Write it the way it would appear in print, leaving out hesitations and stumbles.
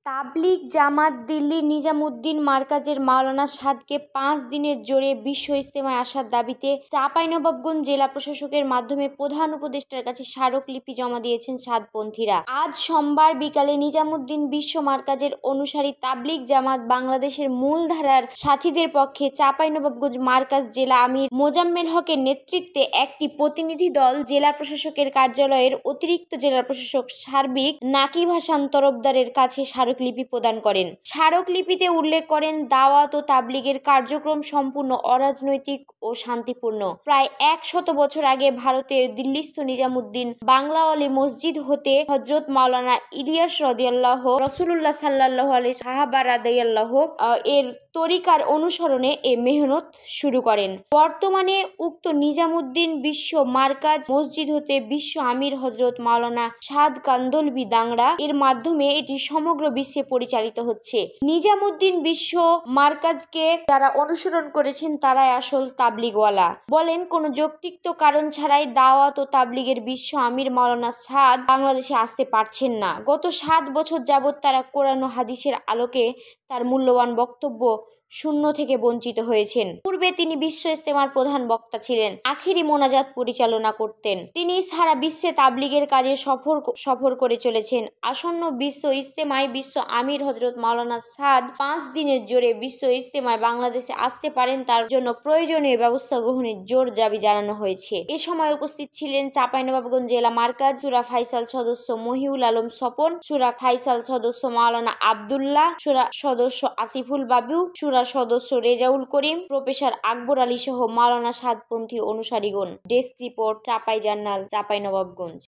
তাবলিগ জামাত দিল্লির নিজামুদ্দিন মারকাজের মাওলানা সাদকে 5 দিনের জোরে বিশ্ব ইজতেমায় আসার দাবিতে চাঁপাইনবাবগঞ্জ জেলা প্রশাসকের মাধ্যমে প্রধান উপদেষ্টার কাছে স্মারকলিপি জমা দিয়েছেন সাদপন্থীরা। আজ সোমবার বিকালে নিজামুদ্দিন বিশ্ব মারকাজের অনুসারী তাবলিগ জামাত বাংলাদেশের মূলধারার সাথীদের পক্ষে চাঁপাইনবাবগঞ্জ মারকাজ জেলা আমির মোজাম্মেল হকের নেতৃত্বে একটি প্রতিনিধি দল জেলা প্রশাসকের কার্যালয়ের অতিরিক্ত জেলা প্রশাসক সার্বিক নাকিব হাসান তরফদারের কাছে স্মারকলিপি প্রদান করেন। স্মারকলিপিতে উল্লেখ করেন, দাওয়াত ও তাবলিগের কার্যক্রম সম্পূর্ণ অরাজনৈতিক ও শান্তিপূর্ণ। প্রায় 100 বছর আগে ভারতের দিল্লিস্থ নিজামুদ্দিন বাংলাওয়ালি মসজিদ হতে হযরত মাওলানা ইলিয়াস রাসূলুল্লাহ সাল্লাল্লাহু আলাইহি সাহাবা রাদিয়াল্লাহু এর তরিকার অনুসরণে এ মেহনত শুরু করেন। বর্তমানে উক্ত নিজামুদ্দিন বিশ্ব মারকাজ মসজিদ হতে বিশ্ব আমির হযরত মাওলানা সাদ কান্দলভি দাংড়া এর মাধ্যমে এটি সমগ্র বিশ্বে পরিচালিত হচ্ছে। নিজামুদ্দিন বিশ্ব মারকাজকে যারা অনুসরণ করেছেন তারাই আসল তাবলিগওয়ালা। বলেন, কোনো যৌক্তিক কারণ ছাড়াই দাওয়াত ও তাবলিগের বিশ্ব আমির মাওলানা সাদ বাংলাদেশে আসতে পারছেন না। গত 7 বছর যাবৎ তারা কোরআন ও হাদিসের আলোকে তার মূল্যবান বক্তব্য শূন্য থেকে বঞ্চিত হয়েছেন। পূর্বে তিনি বিশ্ব ইজতেমার প্রধান বক্তা ছিলেন, আখিরি মোনাজাত পরিচালনা করতেন। তিনি সারা বিশ্বে তাবলিগের কাজে সফর করে চলেছেন। আসন্ন বিশ্ব ইজতেমায় বিশ্ব আমির হযরত মাওলানা সাদ 5 দিনের জোরে বিশ্ব ইজতেমায় বাংলাদেশে আসতে পারেন, তার জন্য প্রয়োজনীয় ব্যবস্থা গ্রহণের জোর দাবি জানানো হয়েছে। এ সময় উপস্থিত ছিলেন চাঁপাইনবাবগঞ্জ জেলা মারকাজ সুরা ফাইসাল সদস্য মহিউল আলম স্বপন, সুরা ফাইসাল সদস্য মাওলানা আব্দুল্লাহ, সুরা সদস্য আসিফুল বাবু, সুরা সদস্য রেজাউল করিম, প্রফেসর আকবর আলী সহ মাওলানা সাদপন্থী অনুসারীগণ। Desk report, Chapai journal, Chapainawabganj.